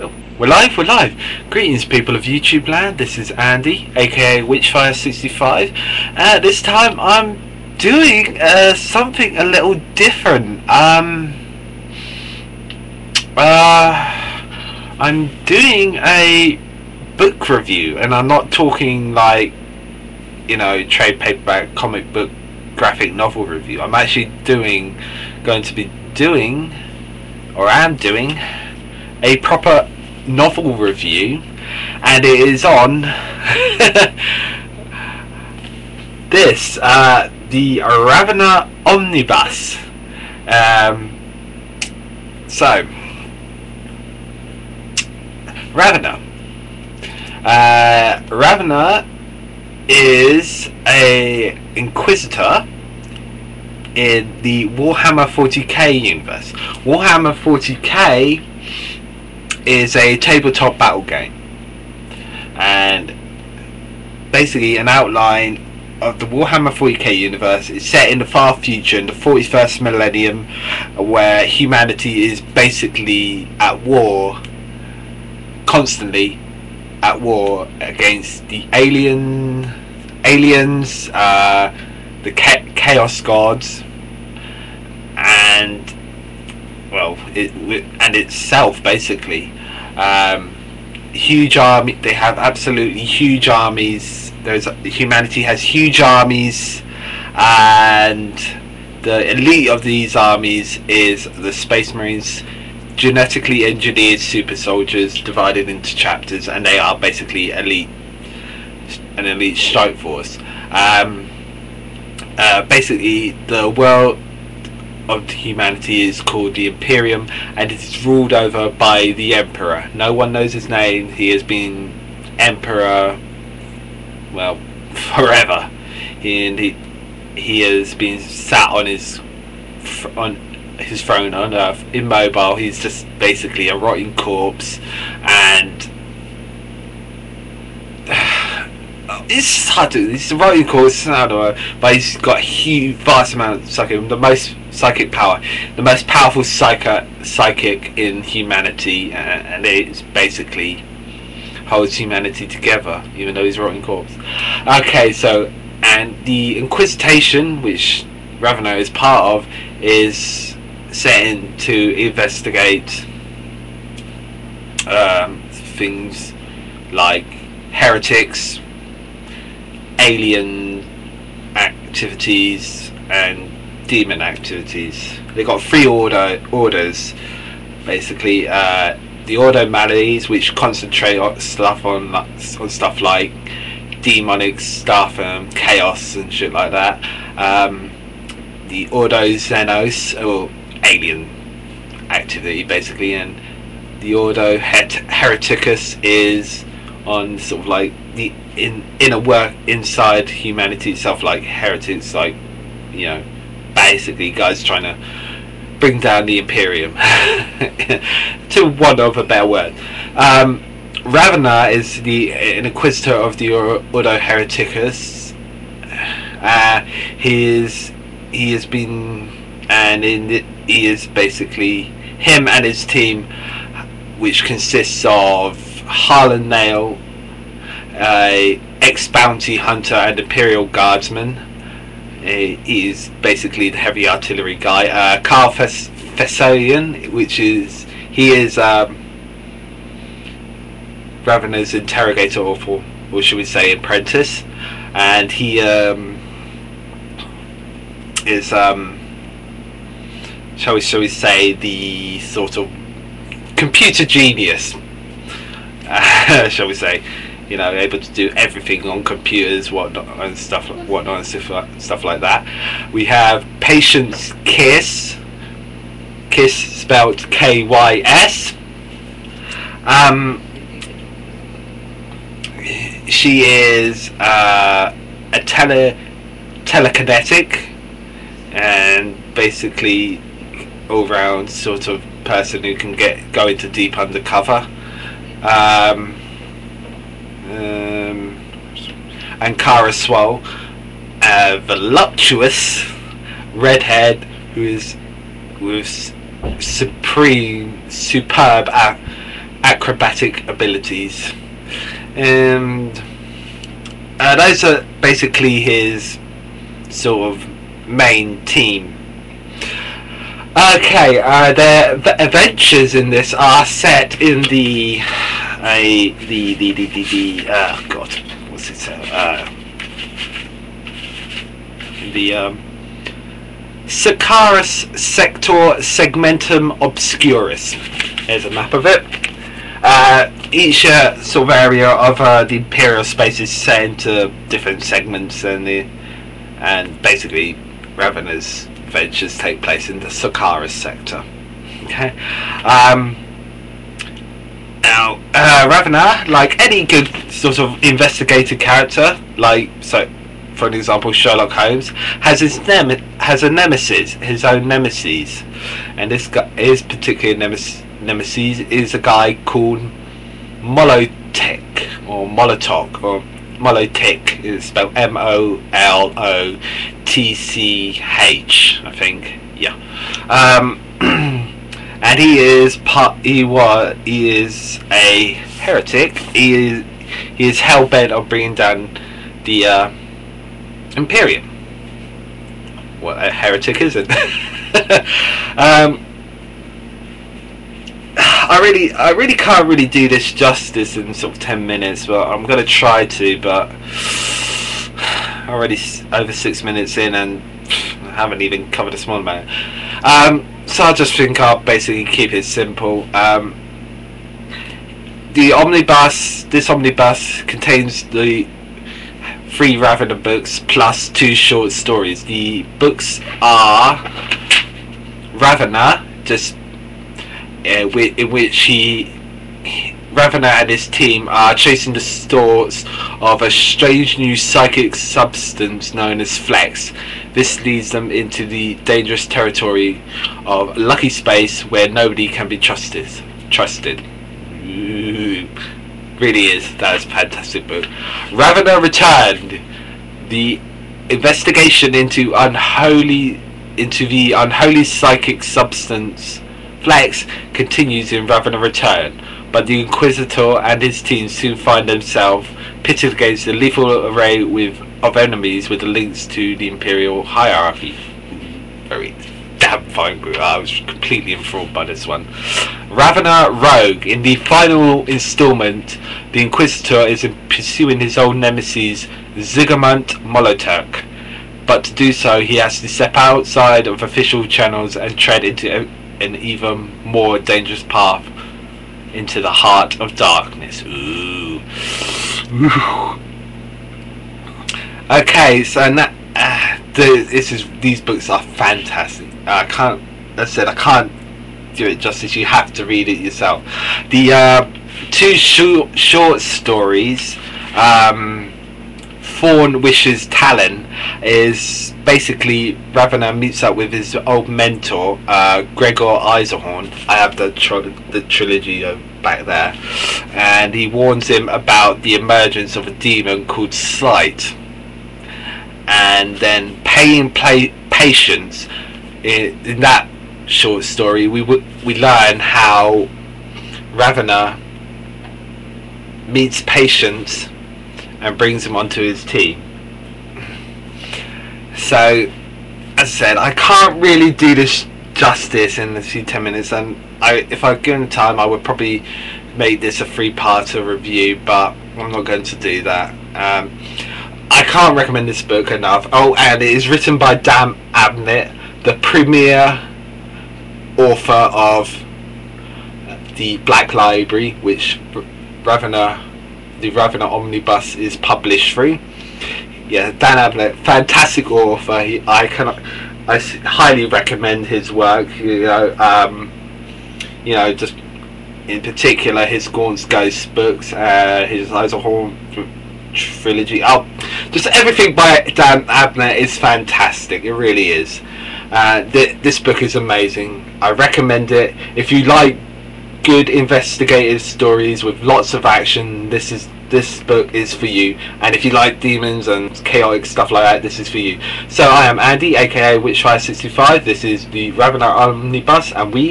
Oh, we're live, we're live. Greetings, people of YouTube land. This is Andy, aka Witchfire65. This time I'm doing something a little different. I'm doing a book review, and I'm not talking like, you know, trade paperback, comic book, graphic novel review. I'm actually going to be doing a proper novel review, and it is on this the Ravenor Omnibus. So Ravenor Ravenor is a Inquisitor in the Warhammer 40k universe. Warhammer 40k is a tabletop battle game, and basically an outline of the Warhammer 40k universe is set in the far future, in the 41st millennium, where humanity is basically at war, constantly at war against the aliens, the chaos gods, and well, and itself, basically. Huge army. They have absolutely huge armies. Humanity has huge armies, and the elite of these armies is the Space Marines, genetically engineered super soldiers divided into chapters, and they are basically an elite strike force. Basically, the world of humanity is called the Imperium, and it is ruled over by the Emperor. No one knows his name. He has been Emperor, well, forever, and he has been sat on his throne on Earth, immobile. He's just basically a rotting corpse, and it's hard to. It's a rotting corpse, but he's got a huge, vast amount of psychic, the most psychic power, the most powerful psychic in humanity, and it basically holds humanity together, even though he's a rotting corpse. Okay, so, and the Inquisition, which Ravenor is part of, is set in to investigate things like heretics, alien activities, and demon activities. They got three orders, basically. The Ordo Maladies, which concentrate on stuff like demonic stuff and chaos and shit like that. The Ordo Xenos, or alien activity, basically, and the Ordo Heritics is on sort of like the inner work inside humanity itself, like heretics, like, you know, basically guys trying to bring down the Imperium, to one of a better word. Ravenor is an Inquisitor of the Ordo Heretics. He has been, and he is basically, him and his team, which consists of Harlon Nayl, ex-bounty hunter and Imperial guardsman. He is basically the heavy artillery guy. Kara Swole, he is Ravenor's interrogator, or should we say apprentice, and he is shall we say the sort of computer genius, shall we say, you know, able to do everything on computers, whatnot and stuff like that. We have Patience Kiss spelled K-Y-S. She is a telekinetic, and basically all-round sort of person who can go into deep undercover. And Kara Swole, a voluptuous redhead who is with superb acrobatic abilities, and those are basically his sort of main team. Okay, their adventures in this are set in the God, what's it say? The Sicarus Sector Segmentum Obscurus. There's a map of it. Each sort of area of the Imperial space is set into different segments, and basically Ravenor's adventures take place in the Sicarus sector. Okay. Now, Ravenor, like any good sort of investigative character, like for an example Sherlock Holmes, has his nemesis, his own nemesis, and his particular nemesis is a guy called Molotch, or Molotch, or Molotch. It's spelled M-O-L-O-T-C-H, I think. Yeah. And he is a heretic. He is hellbent on bringing down the Imperium. What a heretic isn't. I really can't really do this justice in sort of 10 minutes, but I'm gonna try to. But already over 6 minutes in, and I haven't even covered a small amount. So I just think I'll basically keep it simple. This omnibus contains the 3 Ravenor books plus 2 short stories. The books are Ravenor, in which Ravenor and his team are chasing the source of a strange new psychic substance known as Flex. This leads them into the dangerous territory of lucky space where nobody can be trusted. Ooh, really is. That is a fantastic book. Ravenor Returned. The investigation into the unholy psychic substance Flex continues in Ravenor Return, but the Inquisitor and his team soon find themselves pitted against a lethal array of enemies with the links to the Imperial hierarchy. Very damn fine book. I was completely enthralled by this one. Ravenor Rogue. In the final installment, the Inquisitor is pursuing his old nemesis Zygamunt Molotch, but to do so he has to step outside of official channels and tread into an even more dangerous path into the heart of darkness. Ooh. Okay, so these books are fantastic. I can't do it justice. You have to read it yourself. The 2 short stories, Fawn Wishes Talon, is basically Ravenor meets up with his old mentor, Gregor Eiserhorn. I have the trilogy back there, and he warns him about the emergence of a demon called Slight, and then paying patience. In that short story, we learn how Ravenor meets Patience and brings him onto his team. So, as I said, I can't really do this justice in a few 10 minutes, and if I'd given time, I would probably make this a 3-parter review, but I'm not going to do that. I can't recommend this book enough. Oh, and it is written by Dan Abnett, the premier author of the Black Library, which the Ravenor Omnibus is published through. Yeah, Dan Abnett, fantastic author. I highly recommend his work. Just in particular his Gaunt's Ghost books, his Eiserhorn trilogy. Just everything by Dan Abnett is fantastic. It really is. This book is amazing. I recommend it. If you like good investigative stories with lots of action, this book is for you. And if you like demons and chaotic stuff like that, this is for you. So I am Andy, aka Witchfire65. This is the Ravenor Omnibus, and we